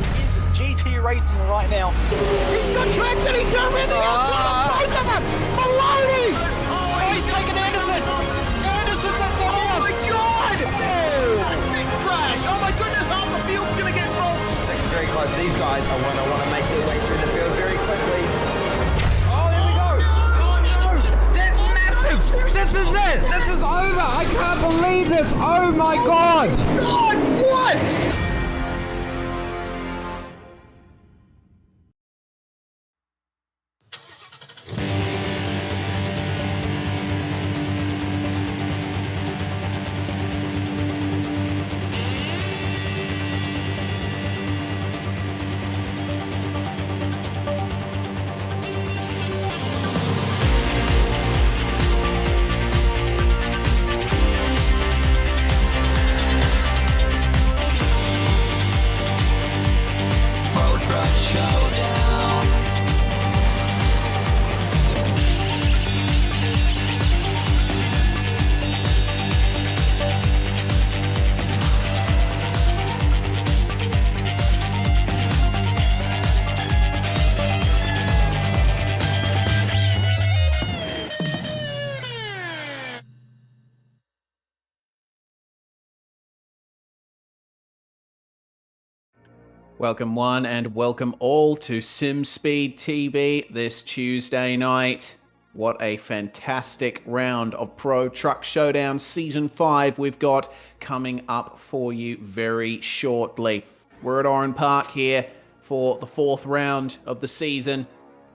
This is GT Racing right now. He's got traction, he's going around the outside of both of them! Maloney! Oh, he's taking Anderson! Anderson's up to Oh my God! Big crash! Oh my goodness, half the field's going to get rolled! Second very close. These guys are want to make their way through the field very quickly. Oh, there we go! Oh no! That's massive! This is it! This is over! I can't believe this! Oh my God! God, what? Pro Truck Showdown. Welcome one and welcome all to SimSpeed TV this Tuesday night. What a fantastic round of Pro Truck Showdown Season 5 we've got coming up for you very shortly. We're at Oran Park here for the 4th round of the season,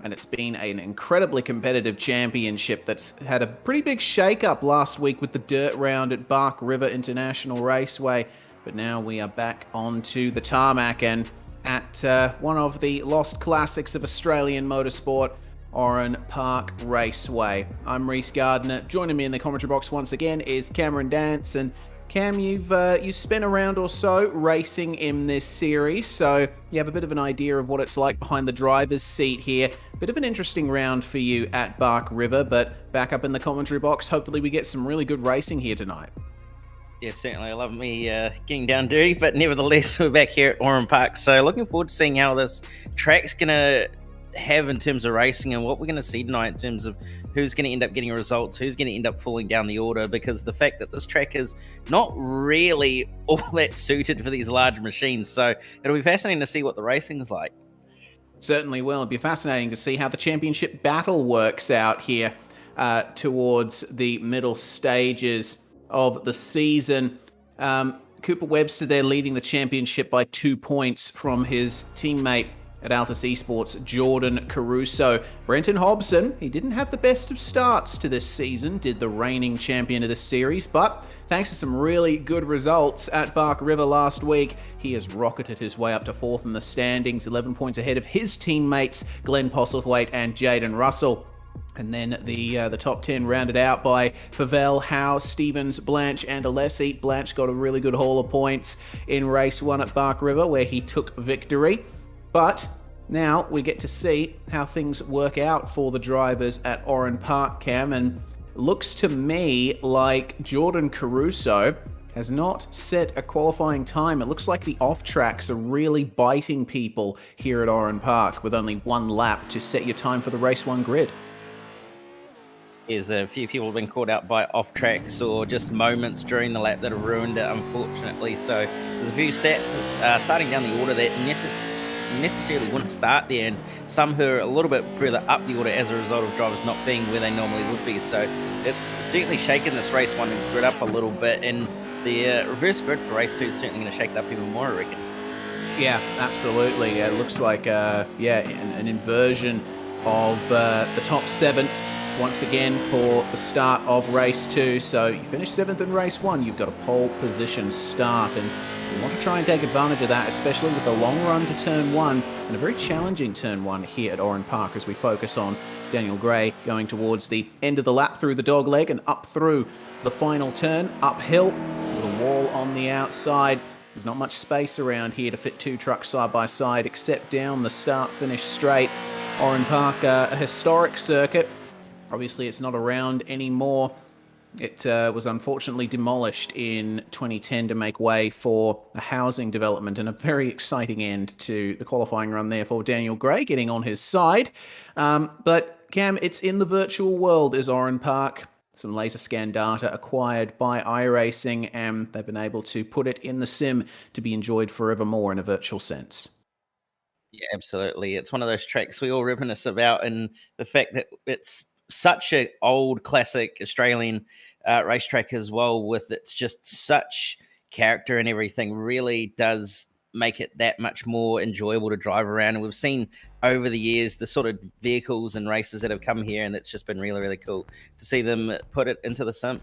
and it's been an incredibly competitive championship that's had a pretty big shake-up last week with the dirt round at Bark River International Raceway. But now we are back onto the tarmac and at one of the lost classics of Australian motorsport, Oran Park Raceway. I'm Reese Gardner. Joining me in the commentary box once again is Cameron Dance. And Cam, you spent a round or so racing in this series, so you have a bit of an idea of what it's like behind the driver's seat here. Bit of an interesting round for you at Bark River, but back up in the commentary box, hopefully we get some really good racing here tonight. Yeah, certainly. I love me getting down dirty, but nevertheless, we're back here at Oran Park. So looking forward to seeing how this track's going to have in terms of racing and what we're going to see tonight in terms of who's going to end up getting results, who's going to end up falling down the order, because the fact that this track is not really all that suited for these large machines. So it'll be fascinating to see what the racing is like. Certainly will. It'll be fascinating to see how the championship battle works out here towards the middle stages of the season. Cooper Webster there leading the championship by 2 points from his teammate at Altus Esports, Jordan Caruso. Brenton Hobson, he didn't have the best of starts to this season, did the reigning champion of this series, but thanks to some really good results at Bark River last week, he has rocketed his way up to 4th in the standings, 11 points ahead of his teammates, Glenn Postlethwaite and Jaden Russell. And then the top 10 rounded out by Pavel, Howe, Stevens, Blanche, and Alessi. Blanche got a really good haul of points in race 1 at Bark River, where he took victory. But now we get to see how things work out for the drivers at Oran Park, Cam. And looks to me like Jordan Caruso has not set a qualifying time. It looks like the off-tracks are really biting people here at Oran Park, with only 1 lap to set your time for the race 1 grid. There's a few people have been caught out by off tracks or just moments during the lap that have ruined it, unfortunately. So there's a few stats starting down the order that necessarily wouldn't start there, and some who are a little bit further up the order as a result of drivers not being where they normally would be. So it's certainly shaken this race 1 grid up a little bit, and the reverse grid for race 2 is certainly going to shake it up even more, I reckon. Yeah, absolutely. It looks like an inversion of the top 7 once again for the start of race 2. So you finish 7th in race 1, you've got a pole position start, and you want to try and take advantage of that, especially with the long run to turn 1 and a very challenging turn 1 here at Oran Park as we focus on Daniel Gray going towards the end of the lap through the dog leg and up through the final turn, uphill with a wall on the outside. There's not much space around here to fit 2 trucks side by side except down the start-finish straight. Oran Park, a historic circuit. Obviously, it's not around anymore It was unfortunately demolished in 2010 to make way for a housing development, and a very exciting end to the qualifying run there for Daniel Gray, getting on his side. But Cam, it's in the virtual world, is Oran Park. Some laser scan data acquired by iRacing, and they've been able to put it in the sim to be enjoyed forevermore in a virtual sense. Yeah, absolutely. It's one of those tracks we all reminisce about, and the fact that it's such an old classic Australian racetrack as well, with it's just such character and everything, really does make it that much more enjoyable to drive around. And we've seen over the years the sort of vehicles and races that have come here, and it's just been really, really cool to see them put it into the sim.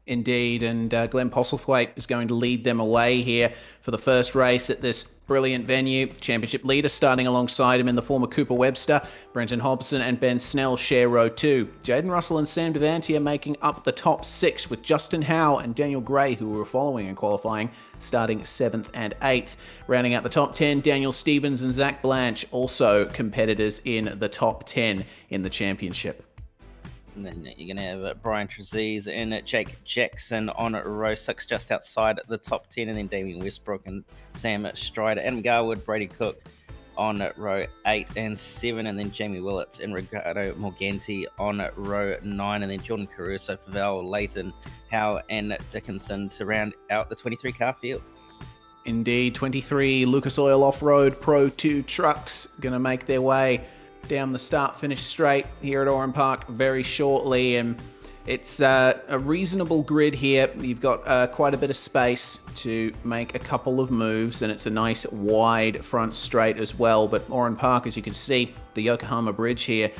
Indeed, and Glenn Postlethwaite is going to lead them away here for the first race at this brilliant venue. Championship leader starting alongside him in the former Cooper Webster. Brenton Hobson and Ben Snell share row 2. Jaden Russell and Sam Devantier making up the top 6, with Justin Howe and Daniel Gray, who were following in qualifying, starting 7th and 8th. Rounding out the top 10, Daniel Stevens and Zach Blanche, also competitors in the top 10 in the championship. And then you're going to have Brian Trezise and Jake Jackson on row 6, just outside the top 10. And then Damien Westbrook and Sam Strider, Adam Garwood, Brady Cook on row 8 and 7. And then Jamie Willits and Ricardo Morganti on row 9. And then Jordan Caruso, Favell, Leighton, Howe and Dickinson to round out the 23 car field. Indeed, 23 Lucas Oil Off-Road Pro 2 trucks going to make their way down the start-finish straight here at Oran Park very shortly, and it's a reasonable grid here. You've got quite a bit of space to make a couple of moves, and it's a nice wide front straight as well. But Oran Park, as you can see, the Yokohama Bridge here,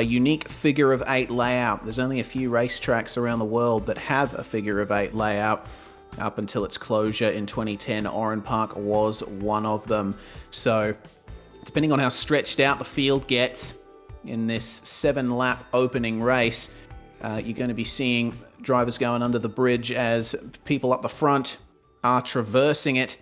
unique figure of 8 layout. There's only a few racetracks around the world that have a figure of 8 layout. Up until its closure in 2010, Oran Park was one of them. So depending on how stretched out the field gets in this 7-lap opening race, you're going to be seeing drivers going under the bridge as people up the front are traversing it.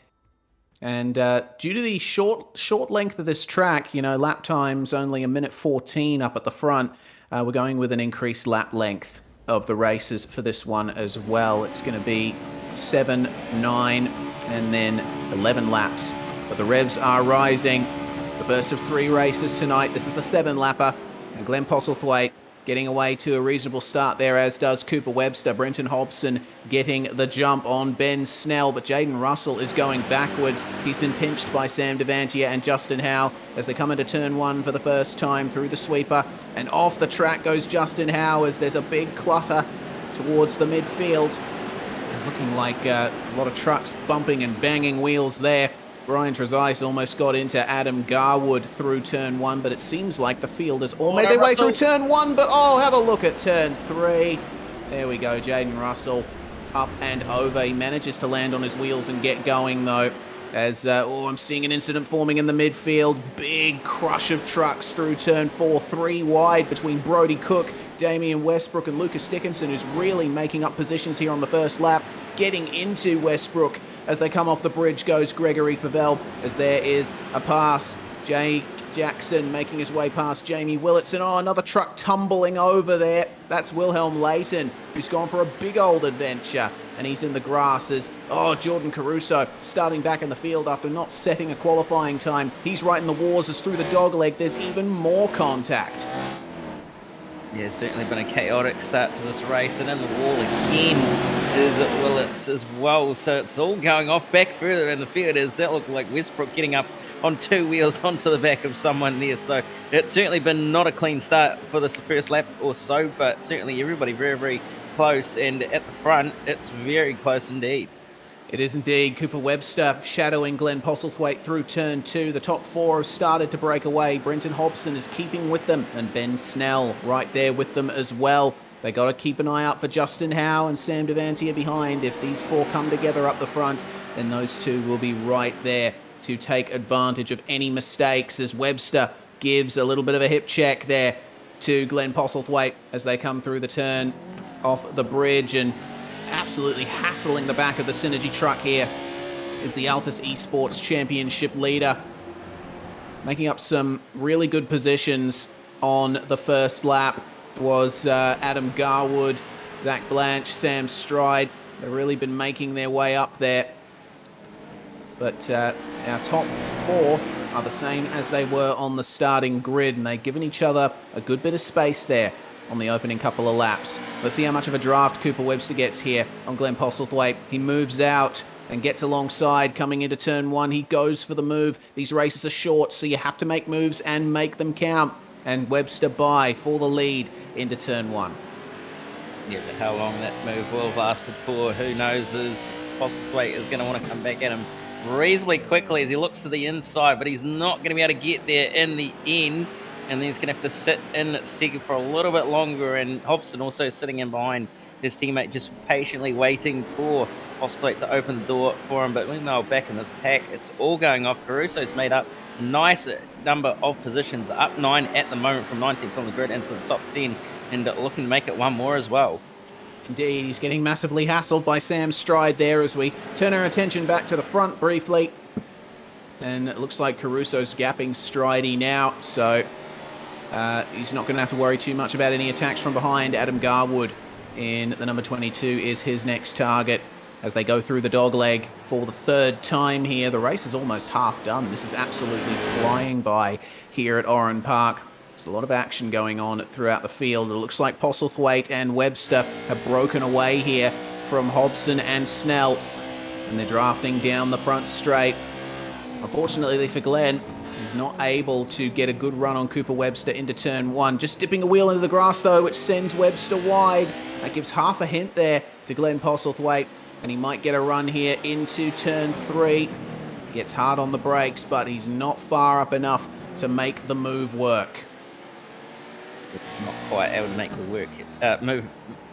And due to the short length of this track, lap time's only 1:14 up at the front, we're going with an increased lap length of the races for this one as well. It's going to be 7, 9, and then 11 laps. But the revs are rising. The first of 3 races tonight. This is the 7-lapper. And Glenn Postlethwaite getting away to a reasonable start there, as does Cooper Webster. Brenton Hobson getting the jump on Ben Snell, but Jaden Russell is going backwards. He's been pinched by Sam Devantier and Justin Howe as they come into turn 1 for the first time through the sweeper. And off the track goes Justin Howe as there's a big clutter towards the midfield. Looking like a lot of trucks bumping and banging wheels there. Brian Trezise almost got into Adam Garwood through turn 1, but it seems like the field has all made their way through turn 1, but have a look at turn 3. There we go, Jaden Russell up and over. He manages to land on his wheels and get going though, as I'm seeing an incident forming in the midfield. Big crush of trucks through turn 4, 3 wide between Brody Cook, Damian Westbrook and Lucas Dickinson, who's really making up positions here on the first lap. Getting into Westbrook as they come off the bridge goes Gregory Favell, as there is a pass. Jake Jackson making his way past Jamie Willits, and another truck tumbling over there. That's Wilhelm Leighton, who's gone for a big old adventure, and he's in the grasses. Jordan Caruso starting back in the field after not setting a qualifying time. He's right in the wars as through the dogleg there's even more contact. Yeah, it's certainly been a chaotic start to this race, and in the wall again is Willits as well. So it's all going off back further in the field, as that looked like Westbrook getting up on 2 wheels onto the back of someone there. So it's certainly been not a clean start for this first lap or so, but certainly everybody very, very close, and at the front, it's very close indeed. It is indeed. Cooper Webster shadowing Glenn Postlethwaite through turn 2. The top 4 have started to break away. Brenton Hobson is keeping with them, and Ben Snell right there with them as well. They got to keep an eye out for Justin Howe and Sam Devantier behind. If these 4 come together up the front, then those 2 will be right there to take advantage of any mistakes, as Webster gives a little bit of a hip check there to Glenn Postlethwaite as they come through the turn off the bridge, and absolutely hassling the back of the Synergy truck here is the Altus Esports Championship leader, making up some really good positions on the first lap was Adam Garwood Zach Blanche, Sam Stride, they've really been making their way up there. But our top 4 are the same as they were on the starting grid, and they've given each other a good bit of space there on the opening couple of laps. Let's see how much of a draft Cooper Webster gets here on Glenn Postlethwaite. He moves out and gets alongside coming into turn 1. He goes for the move. These races are short, so you have to make moves and make them count. And Webster by for the lead into turn 1. Yeah, but how long that move will have lasted for, who knows, as Postlethwaite is going to want to come back at him reasonably quickly as he looks to the inside, but he's not going to be able to get there in the end. And then he's going to have to sit in second for a little bit longer. And Hobson also sitting in behind his teammate, just patiently waiting for Postlethwaite to open the door for him. But when they're back in the pack, it's all going off. Caruso's made up a nice number of positions, up 9 at the moment from 19th on the grid into the top 10, and looking to make it one more as well. Indeed, he's getting massively hassled by Sam Stride there as we turn our attention back to the front briefly. And it looks like Caruso's gapping Stridey now, so he's not going to have to worry too much about any attacks from behind. Adam Garwood in the number 22 is his next target as they go through the dogleg for the 3rd time here. The race is almost half done. This is absolutely flying by here at Oran Park. There's a lot of action going on throughout the field. It looks like Postlethwaite and Webster have broken away here from Hobson and Snell, and they're drafting down the front straight. Unfortunately for Glenn, he's not able to get a good run on Cooper Webster into turn 1. Just dipping a wheel into the grass, though, which sends Webster wide. That gives half a hint there to Glenn Postlethwaite, and he might get a run here into turn 3. Gets hard on the brakes, but he's not far up enough to make the move work. Not quite able to make the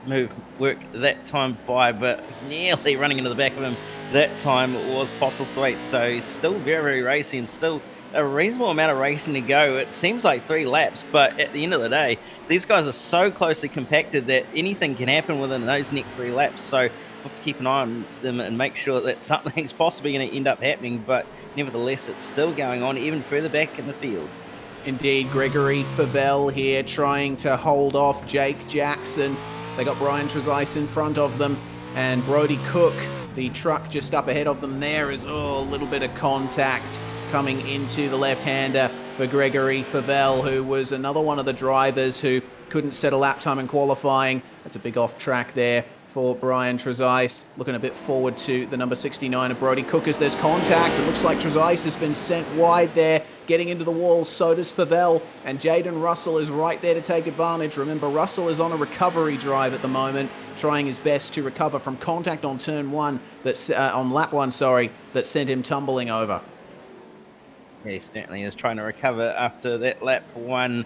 move work that time by, but nearly running into the back of him that time was Postlethwaite. So he's still very, very racy and still a reasonable amount of racing to go. It seems like 3 laps, but at the end of the day, these guys are so closely compacted that anything can happen within those next 3 laps. So we'll have to keep an eye on them and make sure that something's possibly going to end up happening. But nevertheless, it's still going on even further back in the field. Indeed, Gregory Favell here trying to hold off Jake Jackson. They got Brian Trezise in front of them, and Brody Cook, the truck just up ahead of them there, is a little bit of contact coming into the left-hander for Gregory Favell, who was another one of the drivers who couldn't set a lap time in qualifying. That's a big off-track there for Brian Trezise. Looking a bit forward to the number 69 of Brody Cook as there's contact. It looks like Trezise has been sent wide there, getting into the wall. So does Favell, and Jaden Russell is right there to take advantage. Remember, Russell is on a recovery drive at the moment, trying his best to recover from contact on turn 1, that's on lap 1, sorry, that sent him tumbling over. Yeah, he certainly is trying to recover after that lap 1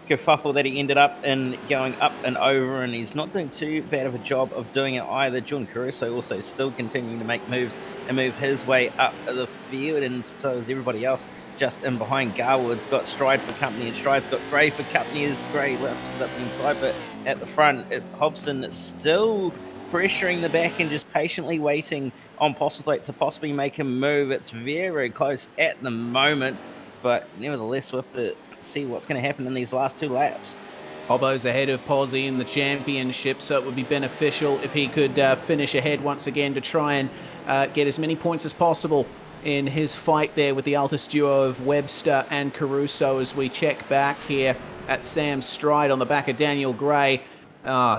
kerfuffle that he ended up in going up and over, and he's not doing too bad of a job of doing it either. John Caruso also still continuing to make moves and move his way up the field, and so is everybody else just in behind. Garwood's got Stride for company, and Stride's got Gray for company as Gray laps up the inside, but at the front, Hobson is still pressuring the back and just patiently waiting on Postlethwaite to possibly make him move. It's very, very close at the moment, but nevertheless, we'll have to see what's going to happen in these last 2 laps. Hobbo's ahead of Posey in the championship, so it would be beneficial if he could finish ahead once again to try and get as many points as possible in his fight there with the Altus duo of Webster and Caruso. As we check back here at Sam Stride on the back of Daniel Gray.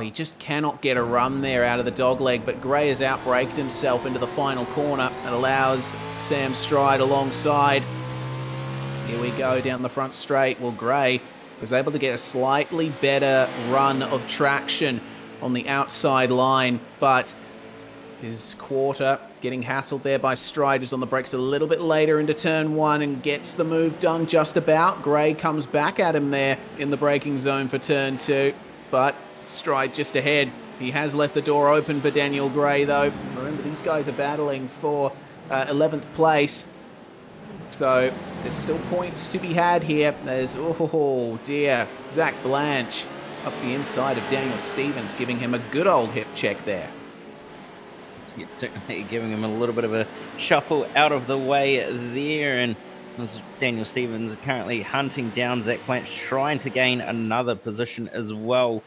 He just cannot get a run there out of the dogleg, but Gray has outbraked himself into the final corner and allows Sam Stride alongside. Here we go down the front straight. Well, Gray was able to get a slightly better run of traction on the outside line, but his quarter getting hassled there by Stride, who's on the brakes a little bit later into turn 1 and gets the move done just about. Gray comes back at him there in the braking zone for turn 2, but Stride just ahead. He has left the door open for Daniel Gray, though. Remember, these guys are battling for 11th place. So there's still points to be had here. There's, oh dear, Zach Blanche up the inside of Daniel Stevens, giving him a good old hip check there. Yeah, certainly giving him a little bit of a shuffle out of the way there. And as Daniel Stevens currently hunting down Zach Blanche, trying to gain another position as well.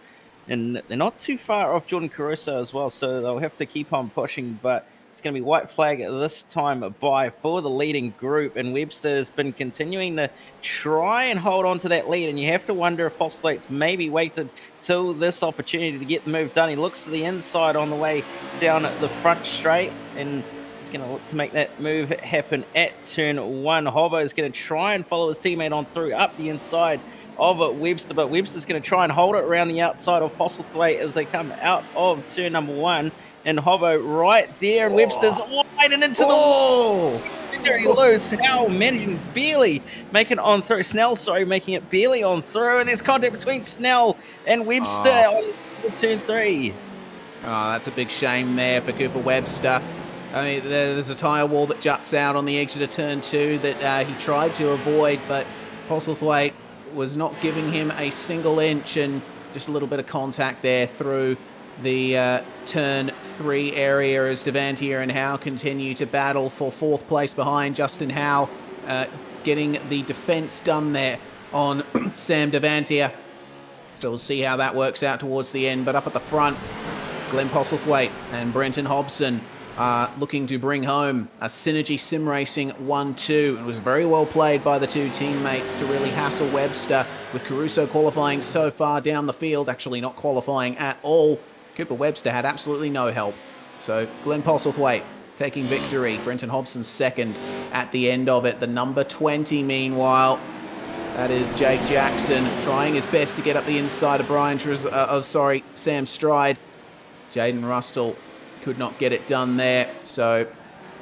and they're not too far off Jordan Caruso as well, so they'll have to keep on pushing, but it's going to be white flag this time by for the leading group, and Webster has been continuing to try and hold on to that lead, and you have to wonder if Postulate's maybe waited till this opportunity to get the move done. He looks to the inside on the way down the front straight, and he's going to look to make that move happen at turn 1. Hobbo is going to try and follow his teammate on through up the inside of Webster, but Webster's going to try and hold it around the outside of Postlethwaite as they come out of turn number 1. And Hobbo right there, and Webster's wide and into the wall. Very loose. Snell managing barely making it on through. Snell, sorry, making it barely on through. And there's contact between Snell and Webster on turn 3. Oh, that's a big shame there for Cooper Webster. I mean, there's a tyre wall that juts out on the exit of turn 2 that he tried to avoid, but Postlethwaite was not giving him a single inch, and just a little bit of contact there through the turn 3 area as Devantier and Howe continue to battle for 4th place behind. Justin Howe getting the defence done there on Sam Devantier. So we'll see how that works out towards the end. But up at the front, Glenn Postlethwaite and Brenton Hobson looking to bring home a Synergy Sim Racing 1-2. It was very well played by the two teammates to really hassle Webster, with Caruso qualifying so far down the field, actually not qualifying at all. Cooper Webster had absolutely no help. So Glenn Postlethwaite taking victory. Brenton Hobson second at the end of it. The number 20, meanwhile, that is Jake Jackson, trying his best to get up the inside of Sam Stride. Jaden Russell could not get it done there, so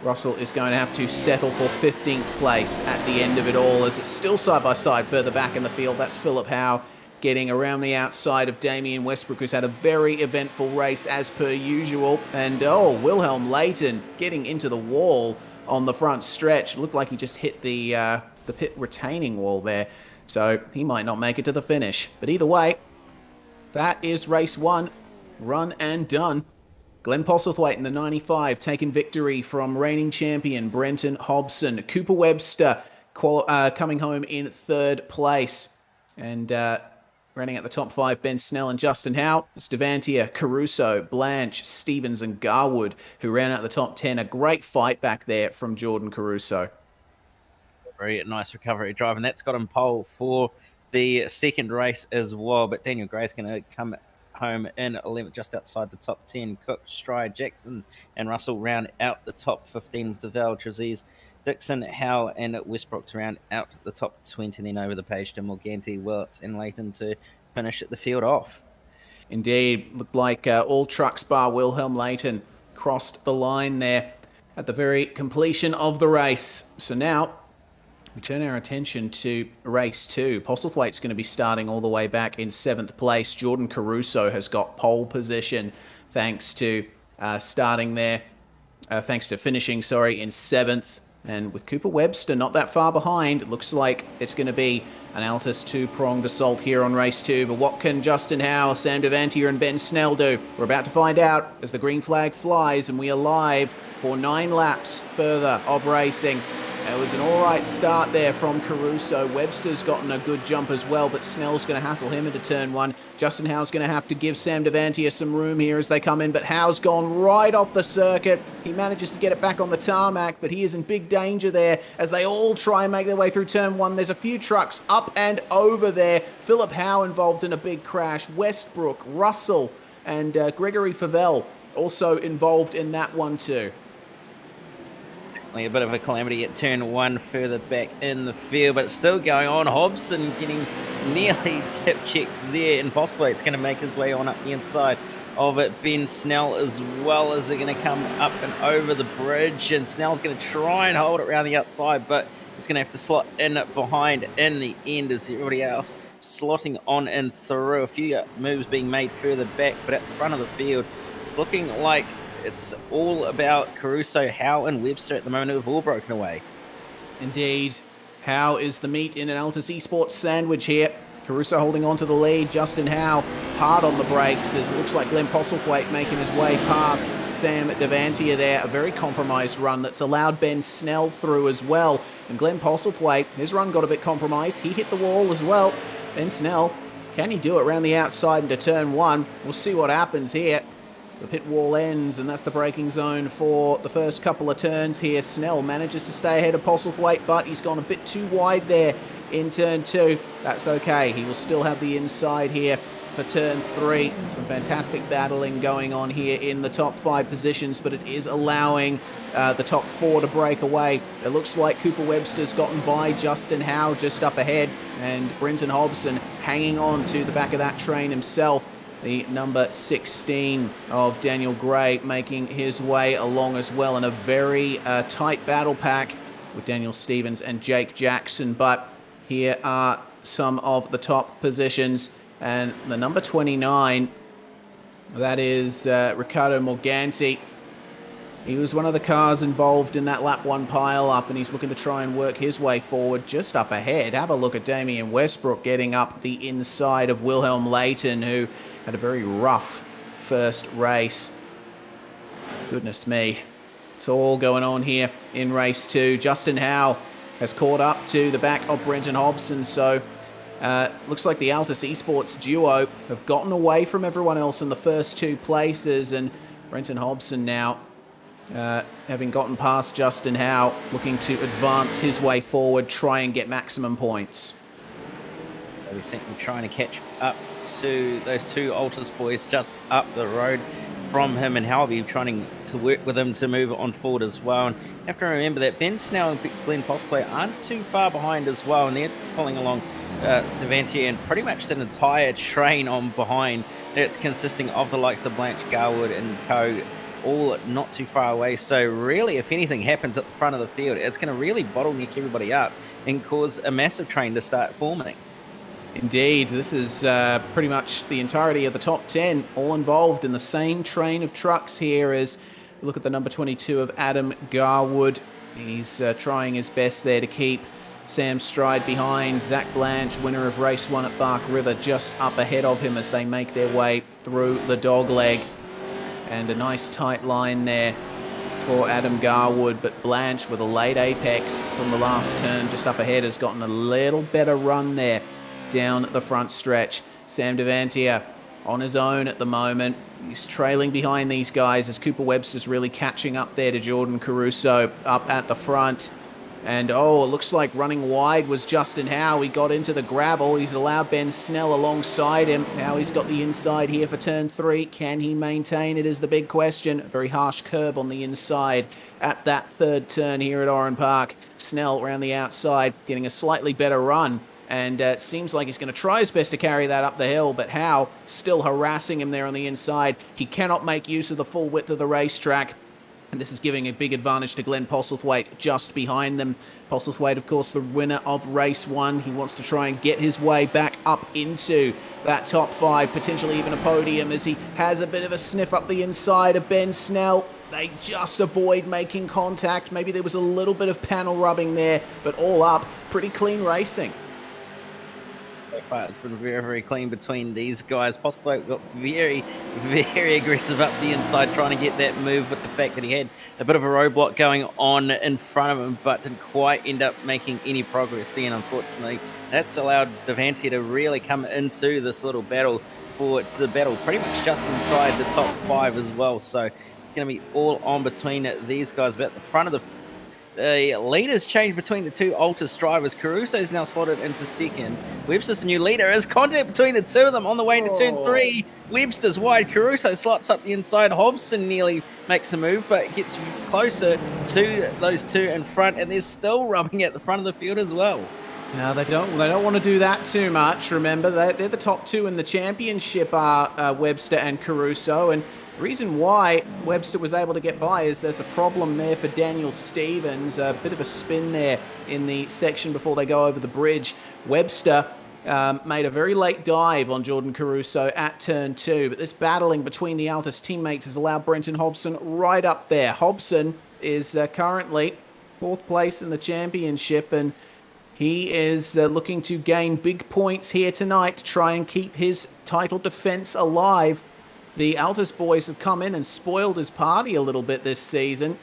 Russell is going to have to settle for 15th place at the end of it all, as it's still side by side further back in the field. That's Philip Howe getting around the outside of Damien Westbrook, who's had a very eventful race as per usual. And Wilhelm Leighton getting into the wall on the front stretch. Looked like he just hit the pit retaining wall there, so he might not make it to the finish. But either way, that is race 1, run and done. Glenn Postlethwaite in the 95 taking victory from reigning champion Brenton Hobson. Cooper Webster coming home in 3rd place. And running at the top 5, Ben Snell and Justin Howe. It's Devantier, Caruso, Blanche, Stevens and Garwood who ran out the top 10. A great fight back there from Jordan Caruso. Very nice recovery drive, and that's got him pole for the second race as well. But Daniel Gray's going to come home in 11th, just outside the top 10. Cook, Stride, Jackson and Russell round out the top 15 with the Val, Traziz, Dixon, Howe and Westbrook to round out the top 20. Then over the page to Morganti, Wilt and Leighton to finish the field off. Indeed, looked like all trucks bar Wilhelm Leighton crossed the line there at the very completion of the race. So now we turn our attention to race 2. Postlethwaite's going to be starting all the way back in 7th place. Jordan Caruso has got pole position thanks to finishing, in 7th. And with Cooper Webster not that far behind, it looks like it's going to be an Altus 2-pronged assault here on race 2. But what can Justin Howe, Sam Devantier and Ben Snell do? We're about to find out as the green flag flies, and we are live for 9 laps further of racing. It was an all-right start there from Caruso. Webster's gotten a good jump as well, but Snell's going to hassle him into turn 1. Justin Howe's going to have to give Sam Devantier some room here as they come in, but Howe's gone right off the circuit. He manages to get it back on the tarmac, but he is in big danger there as they all try and make their way through turn 1. There's a few trucks up and over there. Philip Howe involved in a big crash. Westbrook, Russell, and Gregory Favell also involved in that one too. A bit of a calamity at turn 1 further back in the field, but it's still going on. Hobson getting nearly hip-checked there, and Postlethwaite's going to make his way on up the inside of it. Ben Snell as well, as they're going to come up and over the bridge, and Snell's going to try and hold it around the outside, but he's going to have to slot in behind in the end as everybody else slotting on and through. A few moves being made further back, but at the front of the field, it's looking like it's all about Caruso, Howe and Webster at the moment, who have all broken away. Indeed. Howe is the meat in an Altus Esports sandwich here. Caruso holding on to the lead. Justin Howe hard on the brakes as it looks like Glenn Postlethwaite making his way past Sam Devantier there. A very compromised run that's allowed Ben Snell through as well. And Glenn Postlethwaite, his run got a bit compromised. He hit the wall as well. Ben Snell Can he do it around the outside into turn 1? We'll see what happens here. The pit wall ends, and that's the braking zone for the first couple of turns here. Snell manages to stay ahead of Postlethwaite, but he's gone a bit too wide there in turn 2. That's okay. He will still have the inside here for turn 3. Some fantastic battling going on here in the top 5 positions, but it is allowing the top 4 to break away. It looks like Cooper Webster's gotten by Justin Howe just up ahead, and Brenton Hobson hanging on to the back of that train himself. The number 16 of Daniel Gray making his way along as well in a very tight battle pack with Daniel Stevens and Jake Jackson. But here are some of the top positions. And the number 29, that is Riccardo Morganti. He was one of the cars involved in that lap 1 pile-up, and he's looking to try and work his way forward just up ahead. Have a look at Damian Westbrook getting up the inside of Wilhelm Leighton, who had a very rough first race. Goodness me. It's all going on here in race 2. Justin Howe has caught up to the back of Brenton Hobson, so looks like the Altus Esports duo have gotten away from everyone else in the first 2 places, and Brenton Hobson now, having gotten past Justin Howe, looking to advance his way forward, try and get maximum points. We think we're trying to catch up to those 2 Altus boys just up the road from him, and Howe will be trying to work with him to move on forward as well. And you have to remember that Ben Snell and Glenn Postlethwaite aren't too far behind as well, and they're pulling along Devantier and pretty much that entire train on behind. It's consisting of the likes of Blanche Garwood and co, all not too far away. So really, if anything happens at the front of the field, it's going to really bottleneck everybody up and cause a massive train to start forming. Indeed, this is pretty much the entirety of the top 10, all involved in the same train of trucks here as we look at the number 22 of Adam Garwood. He's trying his best there to keep Sam Stride behind. Zach Blanche, winner of race 1 at Bark River, just up ahead of him as they make their way through the dogleg. And a nice tight line there for Adam Garwood, but Blanche with a late apex from the last turn just up ahead has gotten a little better run there down the front stretch. Sam Devantier on his own at the moment. He's trailing behind these guys as Cooper Webster's really catching up there to Jordan Caruso up at the front. And oh, it looks like running wide was Justin Howe. He got into the gravel. He's allowed Ben Snell alongside him. Now he's got the inside here for turn 3. Can he maintain it is the big question. A very harsh curb on the inside at that 3rd turn here at Oran Park. Snell around the outside getting a slightly better run. And it seems like he's going to try his best to carry that up the hill, but Howe still harassing him there on the inside. He cannot make use of the full width of the racetrack. And this is giving a big advantage to Glenn Postlethwaite just behind them. Postlethwaite, of course, the winner of race 1. He wants to try and get his way back up into that top 5, potentially even a podium, as he has a bit of a sniff up the inside of Ben Snell. They just avoid making contact. Maybe there was a little bit of panel rubbing there, but all up, pretty clean racing. It's been very, very clean between these guys. Postlethwaite got very, very aggressive up the inside, trying to get that move with the fact that he had a bit of a roadblock going on in front of him, but didn't quite end up making any progress. And unfortunately, that's allowed Devantier to really come into this little battle for the battle pretty much just inside the top 5 as well. So it's going to be all on between these guys. But at the front of the leaders change between the 2 Altus drivers. Caruso is now slotted into 2nd. Webster's the new leader. As contact between the 2 of them on the way into turn 3. Webster's wide. Caruso slots up the inside. Hobson nearly makes a move, but gets closer to those 2 in front, and they're still rubbing at the front of the field as well. Now they don't want to do that too much. Remember, they're the top 2 in the championship are Webster and Caruso, and the reason why Webster was able to get by is there's a problem there for Daniel Stevens. A bit of a spin there in the section before they go over the bridge. Webster made a very late dive on Jordan Caruso at turn 2, but this battling between the Altus teammates has allowed Brenton Hobson right up there. Hobson is currently 4th place in the championship, and he is looking to gain big points here tonight to try and keep his title defense alive. The Altus boys have come in and spoiled his party a little bit this season.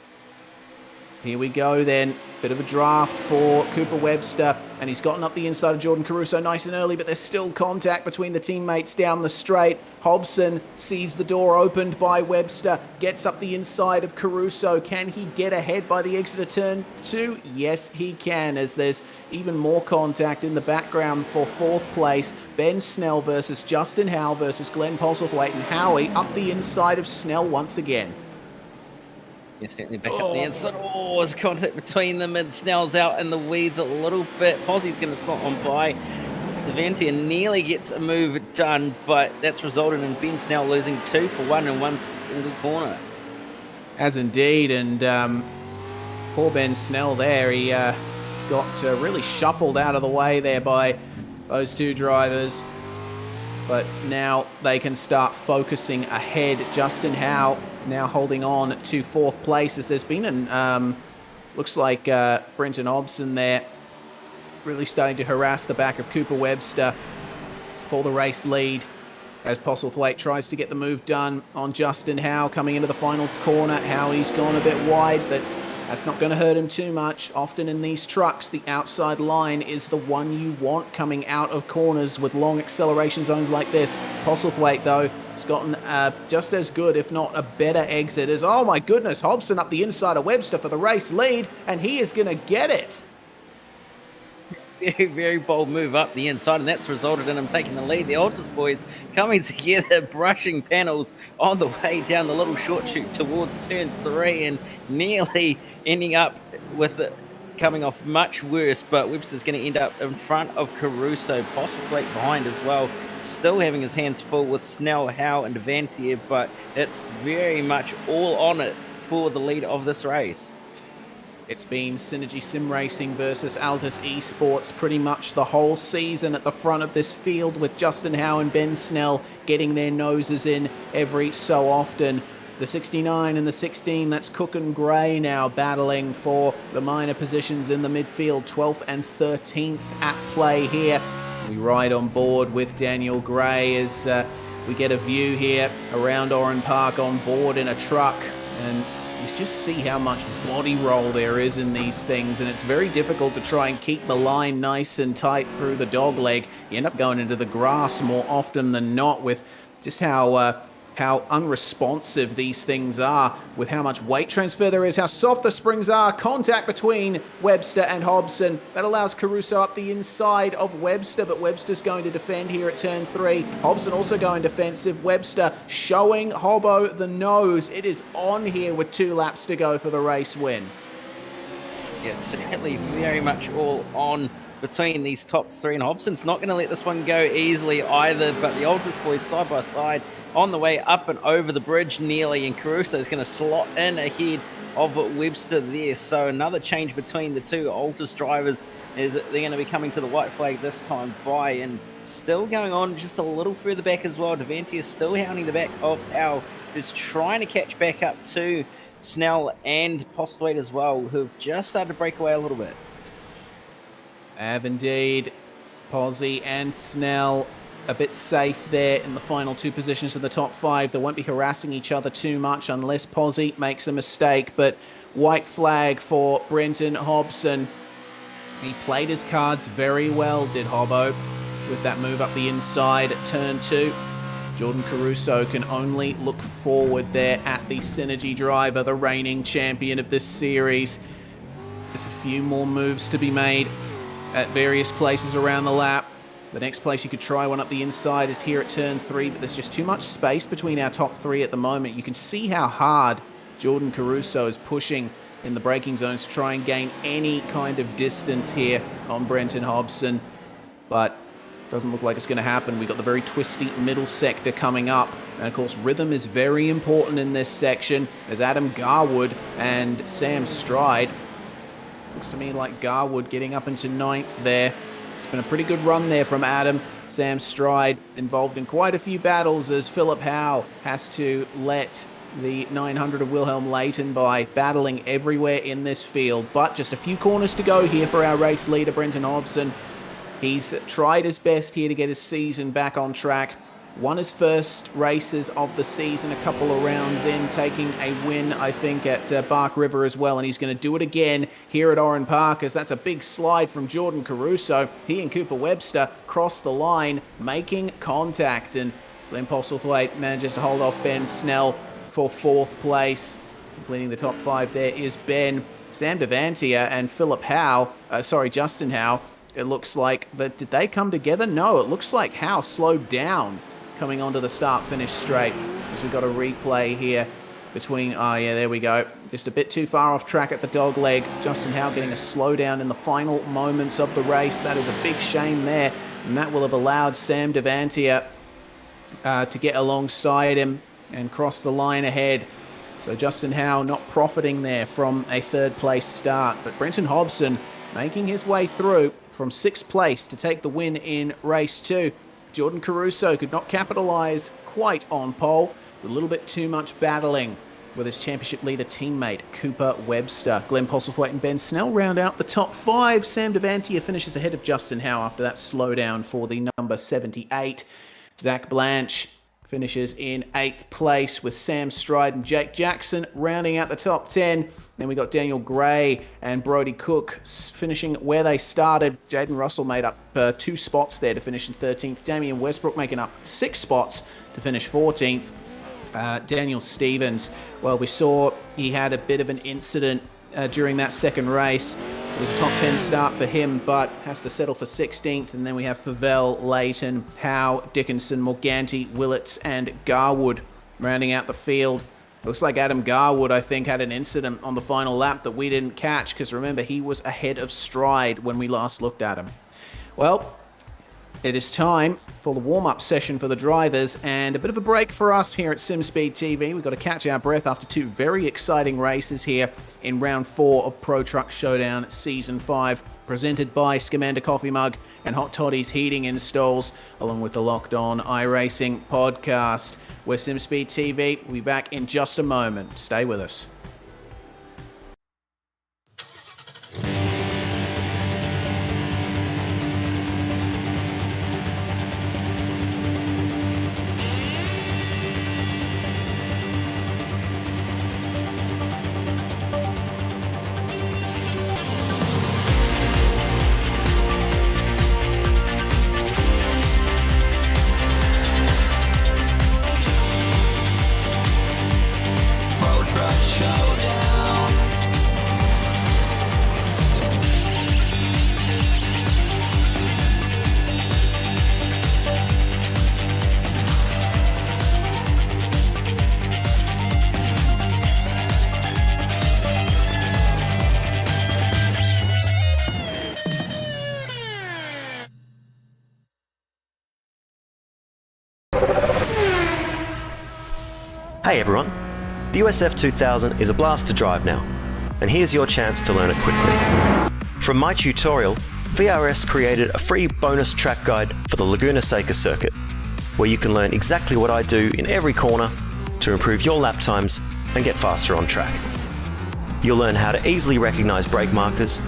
Here we go then. Bit of a draft for Cooper Webster and he's gotten up the inside of Jordan Caruso nice and early, but there's still contact between the teammates down the straight. Hobson sees the door opened by Webster, gets up the inside of Caruso. Can he get ahead by the exit of turn 2? Yes, he can, as there's even more contact in the background for 4th place. Ben Snell versus Justin Howe versus Glenn Postlethwaite, and Howie up the inside of Snell once again. Yeah, certainly back up the inside. Oh, there's contact between them, and Snell's out in the weeds a little bit. Possie's going to slot on by. Devantia nearly gets a move done, but that's resulted in Ben Snell losing 2 for 1 in one single corner. As indeed, and poor Ben Snell there, he got really shuffled out of the way there by those 2 drivers. But now they can start focusing ahead. Justin Howe now holding on to 4th place, as there's been an, looks like Brenton Hobson there really starting to harass the back of Cooper Webster for the race lead, as Postlethwaite tries to get the move done on Justin Howe coming into the final corner. Howie's gone a bit wide, but that's not going to hurt him too much. Often in these trucks, the outside line is the one you want coming out of corners with long acceleration zones like this. Postlethwaite, though, has gotten just as good, if not a better exit. As, oh my goodness, Hobson up the inside of Webster for the race lead, and he is going to get it. Very, very bold move up the inside, and that's resulted in him taking the lead. The Altus boys coming together, brushing panels on the way down the little short chute towards turn 3, and nearly ending up with it coming off much worse, but Webster's going to end up in front of Caruso. Postlethwaite behind as well, still having his hands full with Snell, Howe, and Devantier, but it's very much all on it for the lead of this race. It's been Synergy Sim Racing versus Altus Esports pretty much the whole season at the front of this field, with Justin Howe and Ben Snell getting their noses in every so often. The 69 and the 16, that's Cook and Gray now battling for the minor positions in the midfield. 12th and 13th at play here. We ride on board with Daniel Gray as we get a view here around Oran Park on board in a truck, and you just see how much body roll there is in these things, and it's very difficult to try and keep the line nice and tight through the dog leg. You end up going into the grass more often than not, with just how unresponsive these things are, with how much weight transfer there is, how soft the springs are. Contact between Webster and Hobson. That allows Caruso up the inside of Webster, but Webster's going to defend here at turn 3. Hobson also going defensive. Webster showing Hobbo the nose. It is on here with 2 laps to go for the race win. Yeah, it's certainly very much all on between these top 3, and Hobson's not going to let this one go easily either, but the Altus boys side by side on the way up and over the bridge nearly, and Caruso is going to slot in ahead of Webster there. So another change between the 2 Altus drivers is they're going to be coming to the white flag this time by, and still going on just a little further back as well. Devantia is still hounding the back of Howe, who's trying to catch back up to Snell and Postlethwaite as well, who've just started to break away a little bit. Have indeed. Posey and Snell a bit safe there in the final 2 positions of the top 5. They won't be harassing each other too much unless Posey makes a mistake, but white flag for Brenton Hobson. He played his cards very well, did Hobbo, with that move up the inside at turn 2. Jordan Caruso can only look forward there at the Synergy driver, the reigning champion of this series. There's a few more moves to be made at various places around the lap. The next place you could try one up the inside is here at turn 3, but there's just too much space between our top 3 at the moment. You can see how hard Jordan Caruso is pushing in the braking zones to try and gain any kind of distance here on Brenton Hobson, but doesn't look like it's going to happen. We've got the very twisty middle sector coming up, and of course rhythm is very important in this section, as Adam Garwood and Sam Stride, looks to me like Garwood getting up into 9th there. It's been a pretty good run there from Adam. Sam Stride involved in quite a few battles, as Philip Howe has to let the 900 of Wilhelm Leighton by, battling everywhere in this field. But just a few corners to go here for our race leader, Brenton Hobson. He's tried his best here to get his season back on track. won his first races of the season a couple of rounds in, taking a win, I think, at Bark River as well. And he's going to do it again here at Oran Park, as that's a big slide from Jordan Caruso. He and Cooper Webster cross the line, making contact. And Glenn Postlethwaite manages to hold off Ben Snell for 4th place. Completing the top 5 there is Ben. Sam Devantia and Justin Howe. It looks like that. Did they come together? No, it looks like Howe slowed down coming onto the start-finish straight, as we got a replay here between, there we go. Just a bit too far off track at the dog leg. Justin Howe getting a slowdown in the final moments of the race. That is a big shame there, and that will have allowed Sam Devantia to get alongside him and cross the line ahead. So Justin Howe not profiting there from a 3rd place start, but Brenton Hobson making his way through from 6th place to take the win in race 2. Jordan Caruso could not capitalize quite on pole, with a little bit too much battling with his championship leader teammate Cooper Webster. Glenn Postlethwaite and Ben Snell round out the top 5. Sam Devantia finishes ahead of Justin Howe after that slowdown for the number 78. Zach Blanche finishes in 8th place, with Sam Stride and Jake Jackson rounding out the top 10. Then we got Daniel Gray and Brody Cook finishing where they started. Jaden Russell made up 2 spots there to finish in 13th. Damian Westbrook making up 6 spots to finish 14th. Daniel Stevens, well, we saw he had a bit of an incident during that second race. It was a top 10 start for him, but has to settle for 16th. And then we have Favell, Leighton, Howe, Dickinson, Morganti, Willits, and Garwood rounding out the field. Looks like Adam Garwood, I think, had an incident on the final lap that we didn't catch, because remember, he was ahead of Stride when we last looked at him. Well, it is time for the warm-up session for the drivers, and a bit of a break for us here at SimSpeed TV. We've got to catch our breath after 2 very exciting races here in round 4 of Pro Truck Showdown Season 5, presented by Scumander Coffee Mug and Hot Toddy's Heating Installs, along with the Locked On iRacing podcast. We're SimSpeed TV. We'll be back in just a moment. Stay with us. Pro Truck Showdown. Hey everyone, the USF 2000 is a blast to drive now, and here's your chance to learn it quickly. From my tutorial, VRS created a free bonus track guide for the Laguna Seca circuit, where you can learn exactly what I do in every corner to improve your lap times and get faster on track. You'll learn how to easily recognize brake markers,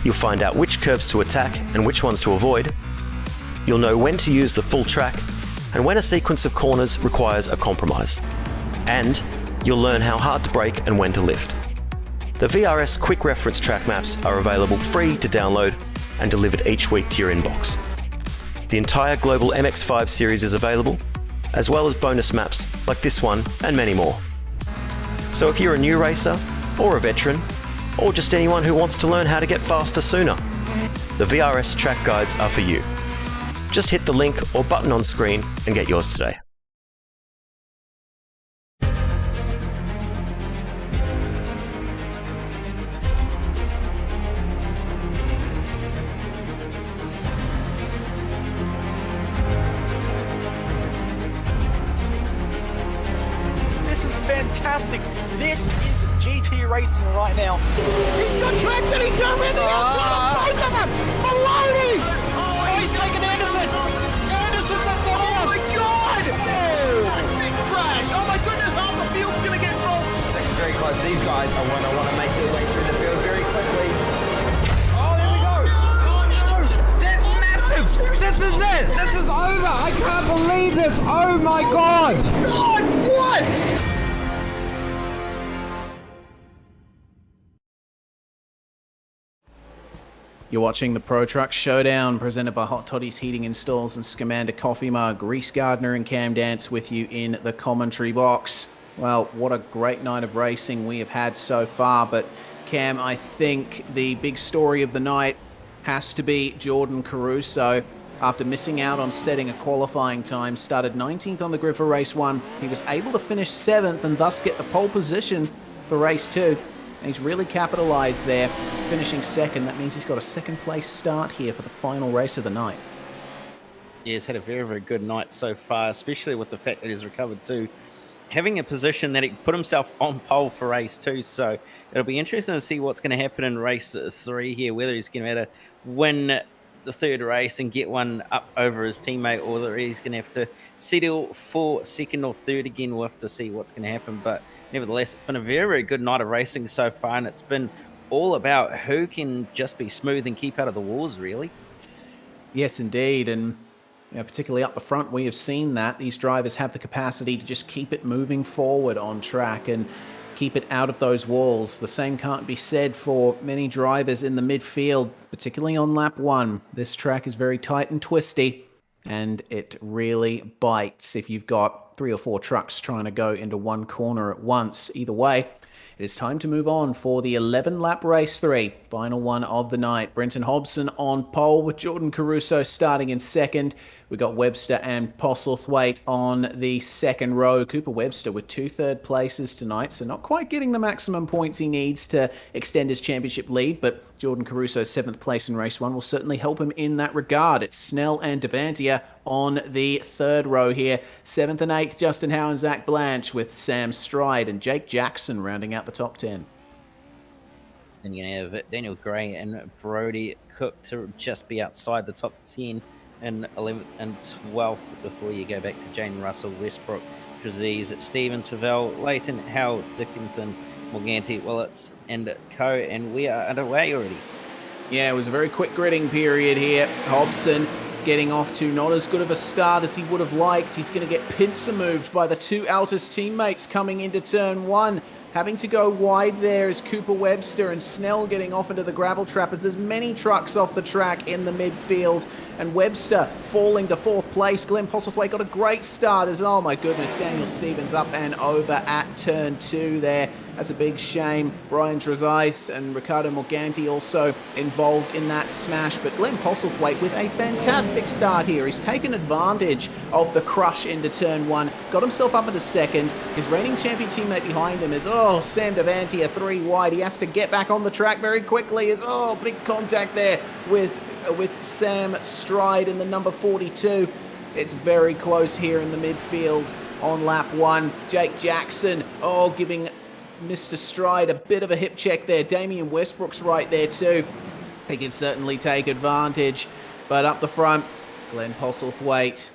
you'll find out which curves to attack and which ones to avoid, you'll know when to use the full track and when a sequence of corners requires a compromise. And you'll learn how hard to brake and when to lift. The VRS quick reference track maps are available free to download and delivered each week to your inbox. The entire Global MX-5 series is available, as well as bonus maps like this one and many more. So if you're a new racer, or a veteran, or just anyone who wants to learn how to get faster sooner, the VRS track guides are for you. Just hit the link or button on screen and get yours today. This is fantastic. This is GT racing right now. He's got traction, he's got everything outside of both of them! Maloney! Oh, he's taking Anderson. Anderson's up to Oh him. my God! Big crash! Oh my goodness, half the field's gonna get rolled. Second very close. These guys are want to make their way through the field very quickly. Oh, there we go. Oh no! That's massive. That's This is it! This is over! I can't believe this! Oh my god! God, what? You're watching the Pro Truck Showdown, presented by Hot Toddy's Heating Installs and Scumander Coffee Mug. Reese Gardner and Cam Dance with you in the commentary box. Well, what a great night of racing we have had so far, but Cam, I think the big story of the night has to be Jordan Caruso. After missing out on setting a qualifying time, started 19th on the grid for race 1. He was able to finish 7th and thus get the pole position for race 2. And he's really capitalized there, finishing 2nd. That means he's got a 2nd place start here for the final race of the night. Yeah, he's had a very, very good night so far, especially with the fact that he's recovered too, having a position that he put himself on pole for race 2. So it'll be interesting to see what's going to happen in race 3 here, whether he's going to be able to win the 3rd race and get one up over his teammate, or whether he's going to have to settle for 2nd or 3rd again. We'll have to see what's going to happen. But nevertheless, it's been a very, very good night of racing so far, and it's been all about who can just be smooth and keep out of the walls, really. Yes, indeed. And particularly up the front, we have seen that these drivers have the capacity to just keep it moving forward on track and keep it out of those walls. The same can't be said for many drivers in the midfield, particularly on lap 1. This track is very tight and twisty, and it really bites if you've got 3 or 4 trucks trying to go into one corner at once. Either way, it is time to move on for the 11-lap race 3, final one of the night. Brenton Hobson on pole with Jordan Caruso starting in 2nd. We got Webster and Postlethwaite on the 2nd row. Cooper Webster with 2 third places tonight, so not quite getting the maximum points he needs to extend his championship lead, but Jordan Caruso's 7th place in race 1 will certainly help him in that regard. It's Snell and Devantier on the 3rd row here. 7th and 8th, Justin Howe and Zach Blanche, with Sam Stride and Jake Jackson rounding out the top 10. And you're going to have Daniel Gray and Brody Cook to just be outside the top 10 and 11th and 12th before you go back to Jane Russell, Westbrook, Traziz, Stevens, Favell, Leighton, Howell, Dickinson, Morganti, Willits, and Co. And we are underway already. Yeah, it was a very quick gridding period here. Hobson getting off to not as good of a start as he would have liked. He's going to get pincer moved by the 2 Altus teammates coming into turn 1. Having to go wide there is Cooper Webster, and Snell getting off into the gravel trap as there's many trucks off the track in the midfield. And Webster falling to 4th place. Glenn Postlethwaite got a great start as, oh my goodness, Daniel Stevens up and over at turn 2 there. That's a big shame. Brian Trezise and Ricardo Morganti also involved in that smash. But Glenn Postlethwaite with a fantastic start here. He's taken advantage of the crush into turn 1. Got himself up into 2nd. His reigning champion teammate behind him is, Sam Devantier 3 wide. He has to get back on the track very quickly. Is, big contact there with Sam Stride in the number 42. It's very close here in the midfield on lap 1. Jake Jackson, giving Mr. Stride a bit of a hip check there. Damian Westbrook's right there too. He can certainly take advantage. But up the front, Glenn Postlethwaite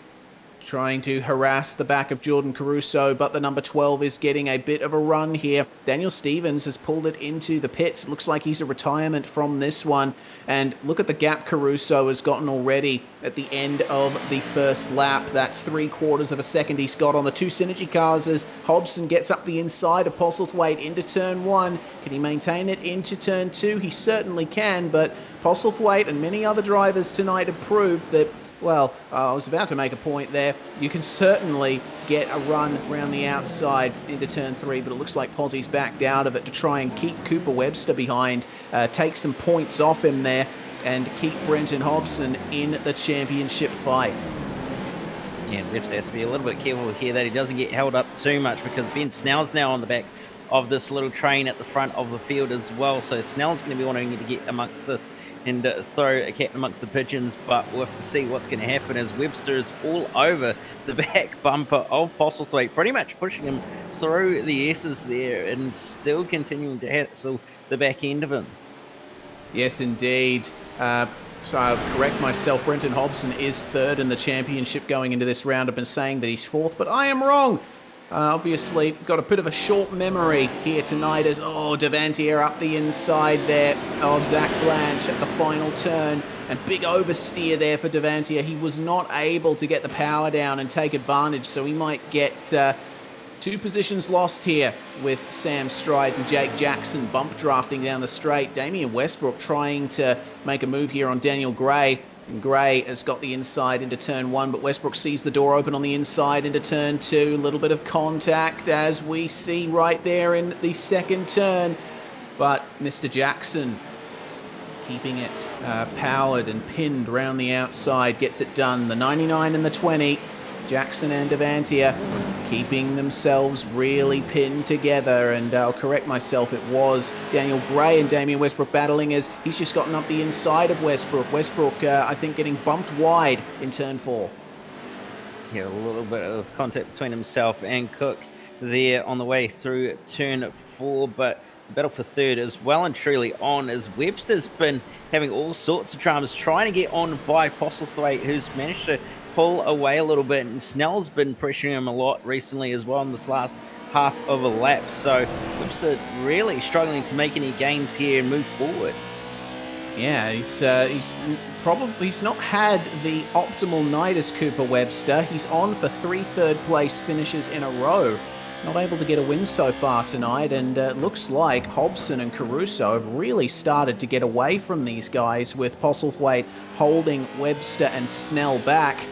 trying to harass the back of Jordan Caruso, but the number 12 is getting a bit of a run here. Daniel Stevens has pulled it into the pits. Looks like he's a retirement from this one. And look at the gap Caruso has gotten already at the end of the 1st lap. That's 3/4 of a second he's got on the 2 Synergy cars as Hobson gets up the inside of Postlethwaite into turn 1. Can he maintain it into turn 2? He certainly can, but Postlethwaite and many other drivers tonight have proved that, well, I was about to make a point there. You can certainly get a run around the outside into turn 3, but it looks like Pozzie's backed out of it to try and keep Cooper Webster behind, take some points off him there, and keep Brenton Hobson in the championship fight. Yeah, Webster has to be a little bit careful here that he doesn't get held up too much, because Ben Snell's now on the back of this little train at the front of the field as well. So Snell's going to be wanting to get amongst this and throw a cat amongst the pigeons, but we'll have to see what's going to happen as Webster is all over the back bumper of Postlethwaite, pretty much pushing him through the S's there and still continuing to hassle the back end of him. Yes, indeed. So I'll correct myself. Brenton Hobson is 3rd in the championship going into this round. I've been saying that he's 4th, but I am wrong. Obviously, got a bit of a short memory here tonight as, Devantier up the inside there of Zach Blanche at the final turn. And big oversteer there for Devantia. He was not able to get the power down and take advantage, so he might get 2 positions lost here with Sam Stride and Jake Jackson bump drafting down the straight. Damian Westbrook trying to make a move here on Daniel Gray. And Gray has got the inside into turn 1, but Westbrook sees the door open on the inside into turn 2. A little bit of contact as we see right there in the second turn. But Mr. Jackson keeping it powered and pinned around the outside, gets it done. The 99 and the 20, Jackson and Devantia keeping themselves really pinned together. And I'll correct myself, it was Daniel Gray and Damian Westbrook battling as he's just gotten up the inside of Westbrook. Westbrook, I think, getting bumped wide in turn 4. Yeah, a little bit of contact between himself and Cook there on the way through turn 4, but the battle for third is well and truly on, as Webster's been having all sorts of dramas trying to get on by Postlethwaite, who's managed to pull away a little bit, and Snell's been pressuring him a lot recently as well in this last half of a lap. So Webster really struggling to make any gains here and move forward. Yeah, he's not had the optimal night as Cooper Webster. He's on for 3 third-place finishes in a row. Not able to get a win so far tonight, and it looks like Hobson and Caruso have really started to get away from these guys, with Postlethwaite holding Webster and Snell back.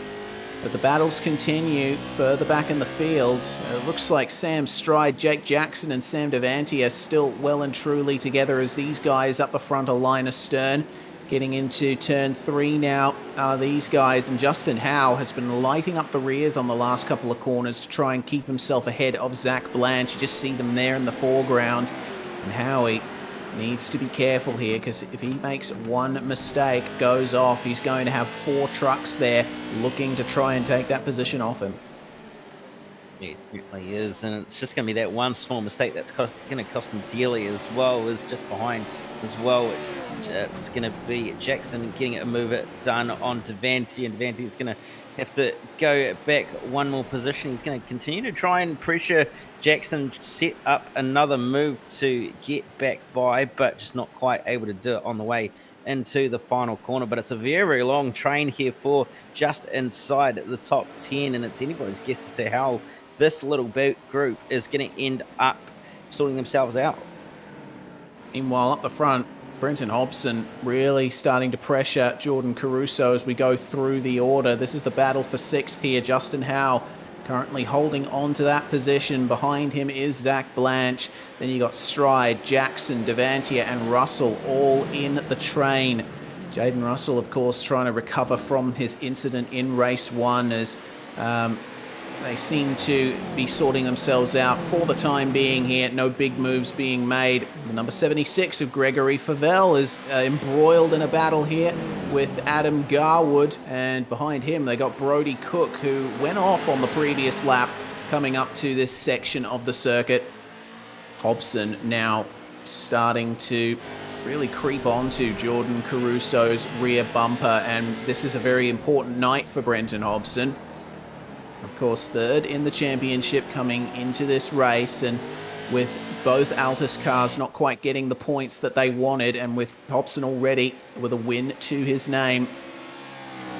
But the battles continue further back in the field. It looks like Sam Stride, Jake Jackson and Sam Devantia are still well and truly together, as these guys up the front are line astern. Getting into turn 3 now are these guys, and Justin Howe has been lighting up the rears on the last couple of corners to try and keep himself ahead of Zach Blanche. You just see them there in the foreground, and Howie needs to be careful here, because if he makes one mistake, goes off, he's going to have 4 trucks there looking to try and take that position off him. Yeah, it certainly is, and it's just going to be that one small mistake that's going to cost him dearly, as well as just behind as well. It's going to be Jackson getting a move it done on Devanti, and Devanti's going to have to go back one more position. He's going to continue to try and pressure Jackson, set up another move to get back by, but just not quite able to do it on the way into the final corner. But it's a very, very long train here for just inside the top 10, and it's anybody's guess as to how this little group is going to end up sorting themselves out. Meanwhile, up the front, Brenton Hobson really starting to pressure Jordan Caruso as we go through the order. This is the battle for 6th here. Justin Howe currently holding on to that position. Behind him is Zach Blanche. Then you got Stride, Jackson, Devantia and Russell all in the train. Jaden Russell, of course, trying to recover from his incident in race 1 as they seem to be sorting themselves out for the time being here. No big moves being made. The number 76 of Gregory Favell is embroiled in a battle here with Adam Garwood. And behind him, they got Brody Cook, who went off on the previous lap coming up to this section of the circuit. Hobson now starting to really creep onto Jordan Caruso's rear bumper. And this is a very important night for Brenton Hobson. Of course, 3rd in the championship coming into this race, and with both Altus cars not quite getting the points that they wanted, and with Hobson already with a win to his name,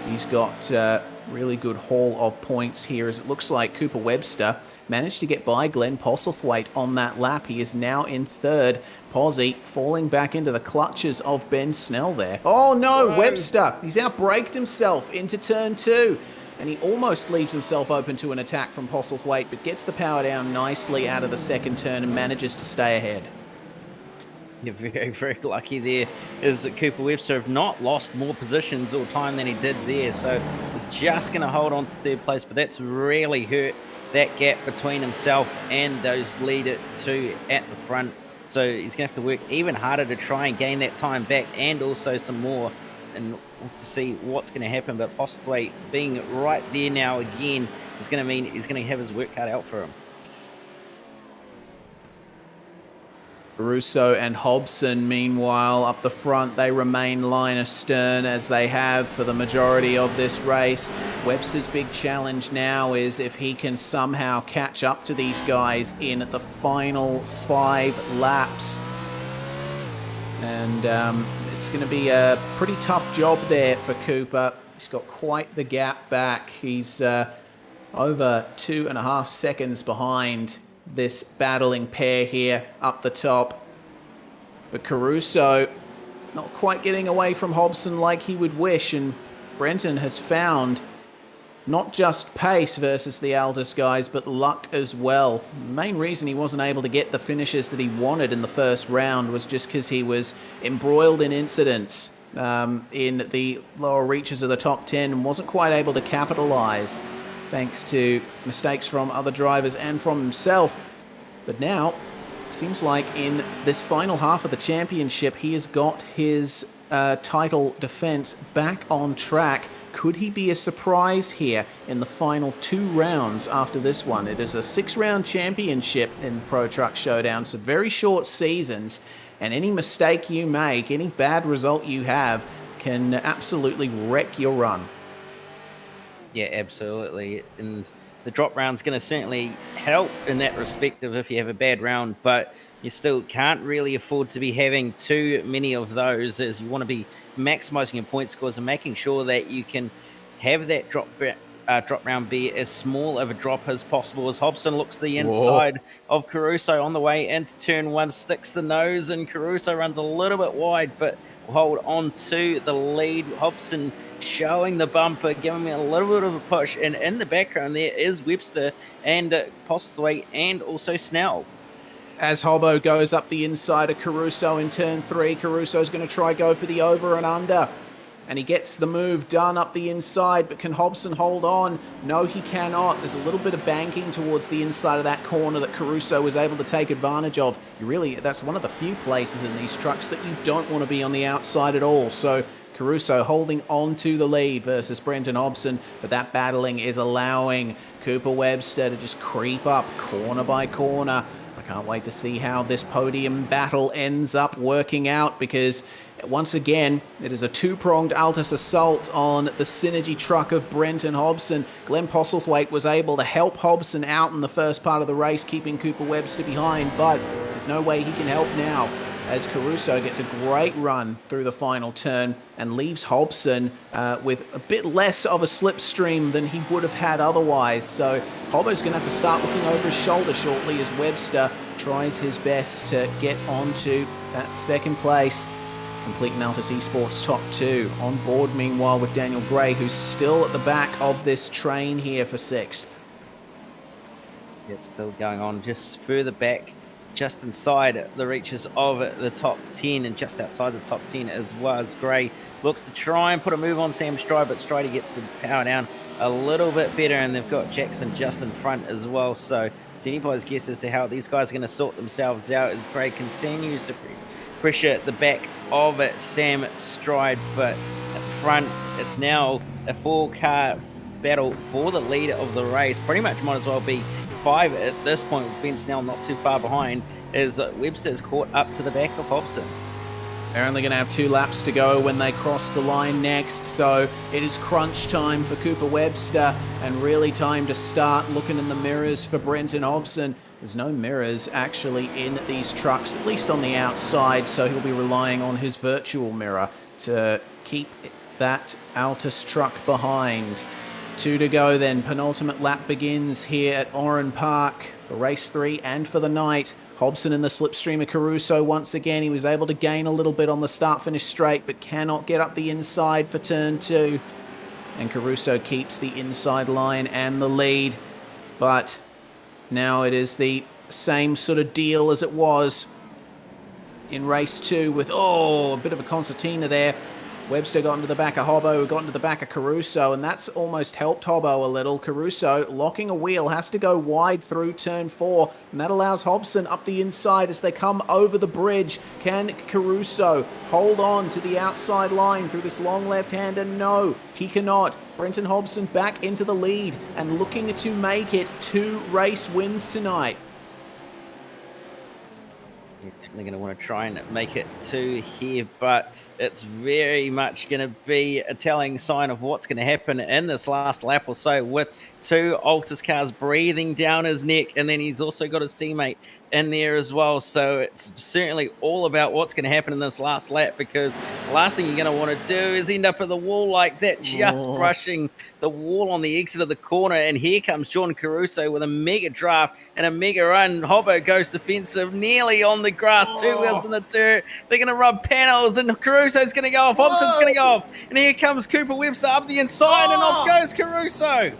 he's got a really good haul of points here, as it looks like Cooper Webster managed to get by Glenn Postlethwaite on that lap. He is now in 3rd. Posy falling back into the clutches of Ben Snell there. Oh no, whoa. Webster, he's outbraked himself into turn 2. And he almost leaves himself open to an attack from Postlethwaite, but gets the power down nicely out of the second turn and manages to stay ahead. You're very, very lucky there, is that Cooper Webster have not lost more positions or time than he did there. So he's just going to hold on to 3rd place, but that's really hurt that gap between himself and those leader 2 at the front. So he's going to have to work even harder to try and gain that time back, and also some more. And we'll have to see what's going to happen. But Postlethwaite being right there now again is going to mean he's going to have his work cut out for him. Caruso and Hobson, meanwhile, up the front, they remain line astern as they have for the majority of this race. Webster's big challenge now is if he can somehow catch up to these guys in the final 5 laps. And It's going to be a pretty tough job there for Cooper. He's got quite the gap back. He's over 2.5 seconds behind this battling pair here up the top. But Caruso not quite getting away from Hobson like he would wish, and Brenton has found not just pace versus the Altus guys, but luck as well. The main reason he wasn't able to get the finishes that he wanted in the first round was just because he was embroiled in incidents in the lower reaches of the top 10 and wasn't quite able to capitalize thanks to mistakes from other drivers and from himself. But now, it seems like in this final half of the championship, he has got his title defense back on track. Could he be a surprise here in the final 2 rounds after this one? It is a 6-round championship in Pro Truck Showdown, so very short seasons, and any mistake you make, any bad result you have, can absolutely wreck your run. Yeah, absolutely. And the drop round's going to certainly help in that respect of if you have a bad round, but you still can't really afford to be having too many of those, as you want to be maximizing your point scores and making sure that you can have that drop round be as small of a drop as possible. As Hobson looks to the inside of Caruso on the way into turn 1, sticks the nose, and Caruso runs a little bit wide, but will hold on to the lead. Hobson showing the bumper, giving me a little bit of a push, and in the background there is Webster and Postlethwaite and also Snell. As Hobbo goes up the inside of Caruso in turn 3, Caruso's going to try go for the over and under. And he gets the move done up the inside, but can Hobson hold on? No, he cannot. There's a little bit of banking towards the inside of that corner that Caruso was able to take advantage of. That's one of the few places in these trucks that you don't want to be on the outside at all. So Caruso holding on to the lead versus Brenton Hobson, but that battling is allowing Cooper Webster to just creep up corner by corner. I can't wait to see how this podium battle ends up working out, because once again, it is a 2-pronged Altus assault on the Synergy truck of Brenton Hobson. Glenn Postlethwaite was able to help Hobson out in the first part of the race, keeping Cooper Webster behind, but there's no way he can help now, as Caruso gets a great run through the final turn and leaves Hobson with a bit less of a slipstream than he would have had otherwise. So Hobbo's going to have to start looking over his shoulder shortly as Webster tries his best to get onto that second place. Complete Altus Esports top 2 on board, meanwhile, with Daniel Gray, who's still at the back of this train here for 6th. It's still going on just further back, just inside the reaches of the top 10 and just outside the top 10 as well. As Gray looks to try and put a move on Sam Stride, but Stride gets the power down a little bit better, and they've got Jackson just in front as well. So it's anybody's guess as to how these guys are going to sort themselves out as Gray continues to pressure at the back of Sam Stride, but at front it's now a 4-car battle for the leader of the race. Pretty much might as well be 5 at this point, with Ben Snell not too far behind, as Webster's caught up to the back of Hobson. They're only going to have 2 laps to go when they cross the line next, so it is crunch time for Cooper Webster and really time to start looking in the mirrors for Brenton Hobson. There's no mirrors actually in these trucks, at least on the outside, so he'll be relying on his virtual mirror to keep that Altus truck behind. 2 to go then. Penultimate lap begins here at Oran Park for race 3 and for the night. Hobson in the slipstream of Caruso once again. He was able to gain a little bit on the start-finish straight, but cannot get up the inside for turn 2. And Caruso keeps the inside line and the lead. But now it is the same sort of deal as it was in race 2 with, a bit of a concertina there. Webster got into the back of Hobbo, got into the back of Caruso, and that's almost helped Hobbo a little. Caruso, locking a wheel, has to go wide through turn 4, and that allows Hobson up the inside as they come over the bridge. Can Caruso hold on to the outside line through this long left-hander? No, he cannot. Brenton Hobson back into the lead and looking to make it 2 race wins tonight. He's certainly going to want to try and make it 2 here, but it's very much going to be a telling sign of what's going to happen in this last lap or so, with two Altus cars breathing down his neck, and then he's also got his teammate in there as well. So it's certainly all about what's going to happen in this last lap, because the last thing you're going to want to do is end up at the wall like that, just brushing the wall on the exit of the corner. And here comes Jordan Caruso with a mega draft and a mega run. Hobbo goes defensive, nearly on the grass, two wheels in the dirt. They're going to rub panels, and Caruso's going to go off. Hobson's going to go off. And here comes Cooper Webster up the inside, and off goes Caruso.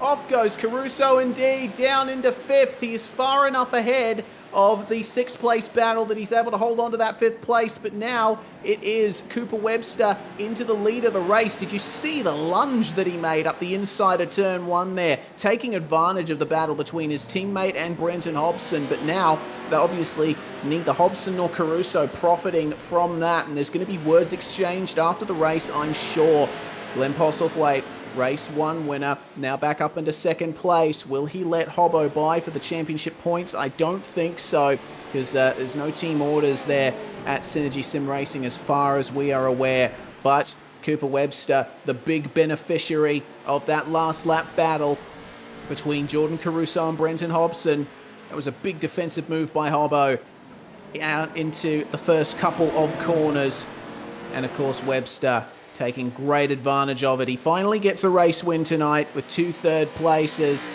Off goes Caruso indeed, down into fifth. He is far enough ahead of the sixth place battle that he's able to hold on to that fifth place, but now it is Cooper Webster into the lead of the race. Did you see the lunge that he made up the inside of turn one there, taking advantage of the battle between his teammate and Brenton Hobson? But now, obviously, neither Hobson nor Caruso profiting from that, and there's going to be words exchanged after the race, I'm sure. Glenn Postlethwaite, race one winner, now back up into second place. Will he let Hobbo by for the championship points? I don't think so, because there's no team orders there at Synergy Sim Racing as far as we are aware. But Cooper Webster, the big beneficiary of that last lap battle between Jordan Caruso and Brenton Hobson. That was a big defensive move by Hobbo out into the first couple of corners. And of course, Webster taking great advantage of it. He finally gets a race win tonight with 2 third places.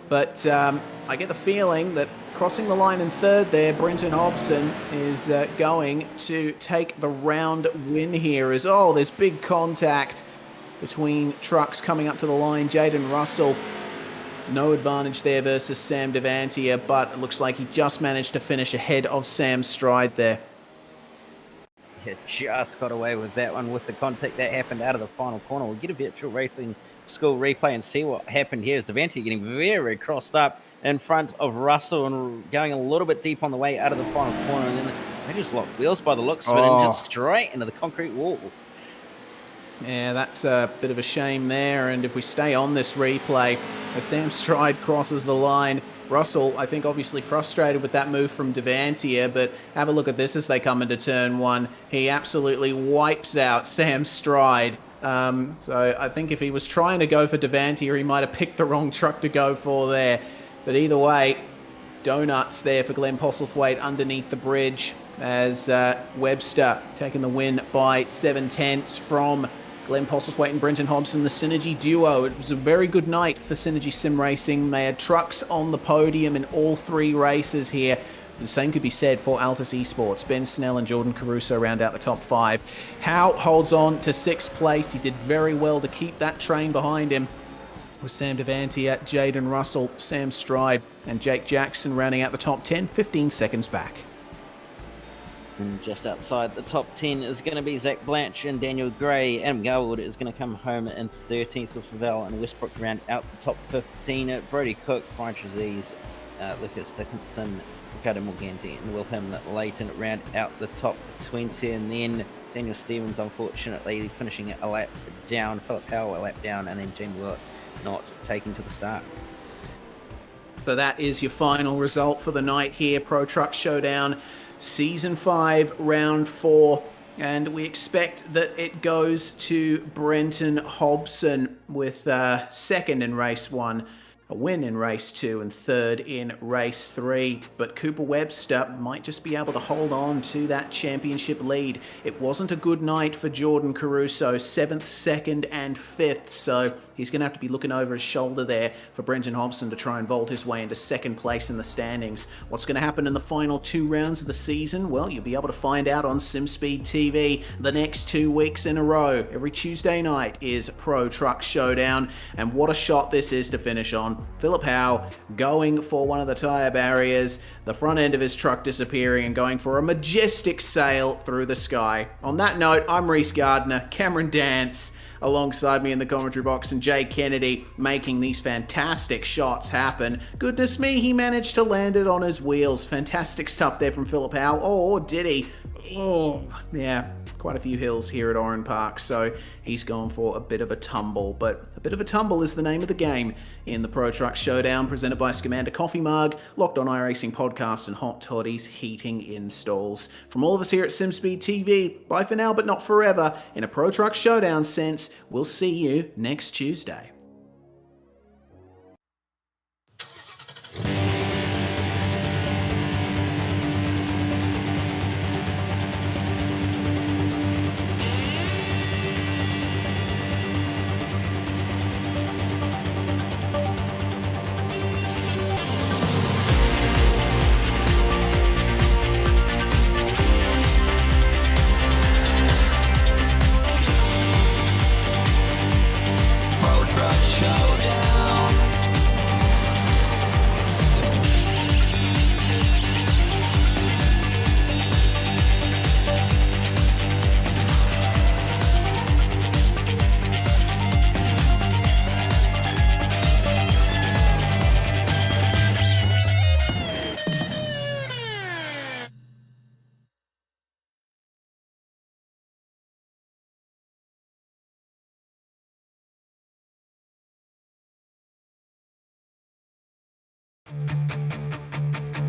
But I get the feeling that crossing the line in third there, Brenton Hobson is going to take the round win here. As there's big contact between trucks coming up to the line. Jaden Russell, no advantage there versus Sam Devantier, but it looks like he just managed to finish ahead of Sam Stride there. Yeah, just got away with that one with the contact that happened out of the final corner. We'll get a virtual racing school replay and see what happened here. Is Devantier getting very crossed up in front of Russell and going a little bit deep on the way out of the final corner, and then they just locked wheels by the looks of it and just straight into the concrete wall. Yeah, that's a bit of a shame there. And if we stay on this replay, as Sam Stride crosses the line, Russell, I think, obviously frustrated with that move from Devantier, but have a look at this as they come into turn one. He absolutely wipes out Sam Stride. So I think if he was trying to go for Devantier, he might have picked the wrong truck to go for there. But either way, donuts there for Glenn Postlethwaite underneath the bridge, as Webster taking the win by 7/10 from Glenn Postlethwaite and Brenton Hobson, the Synergy duo. It was a very good night for Synergy Sim Racing. They had trucks on the podium in all 3 races here. The same could be said for Altus Esports. Ben Snell and Jordan Caruso round out the top 5. Howe holds on to 6th place. He did very well to keep that train behind him, with Sam Devantier, Jaden Russell, Sam Stride, and Jake Jackson rounding out the top 10, 15 seconds back. And just outside the top 10 is going to be Zach Blanche and Daniel Gray. Adam Garwood is going to come home in 13th, with Ravel and Westbrook round out the top 15. Brody Cook, Brian Trezise, Lucas Dickinson, Ricardo Morganti, and Wilhelm Layton round out the top 20. And then Daniel Stevens, unfortunately, finishing a lap down. Philip Howell a lap down, and then Jamie Willits not taking to the start. So that is your final result for the night here. Pro Truck Showdown Season 5, Round 4. And we expect that it goes to Brenton Hobson with second in race 1, a win in race 2, and third in race 3. But Cooper Webster might just be able to hold on to that championship lead. It wasn't a good night for Jordan Caruso, 7th, 2nd, and 5th. So he's going to have to be looking over his shoulder there for Brenton Hobson to try and vault his way into 2nd place in the standings. What's going to happen in the final 2 rounds of the season? Well, you'll be able to find out on SimSpeed TV the next 2 weeks in a row. Every Tuesday night is Pro Truck Showdown, and what a shot this is to finish on. Philip Howe going for one of the tyre barriers, the front end of his truck disappearing, and going for a majestic sail through the sky. On that note, I'm Reese Gardner, Cameron Dance alongside me in the commentary box, and Jay Kennedy making these fantastic shots happen. Goodness me, he managed to land it on his wheels. Fantastic stuff there from Philip Howe. Oh, did he? Oh, yeah. quite a few hills here at Oran Park, so he's going for a bit of a tumble. But a bit of a tumble is the name of the game in the Pro Truck Showdown, presented by Scumander Coffee Mug, Locked On iRacing Podcast, and Hot Toddy's Heating Installs. From all of us here at SimSpeed TV, bye for now, but not forever. In a Pro Truck Showdown sense, we'll see you next Tuesday. Pro Truck Showdown.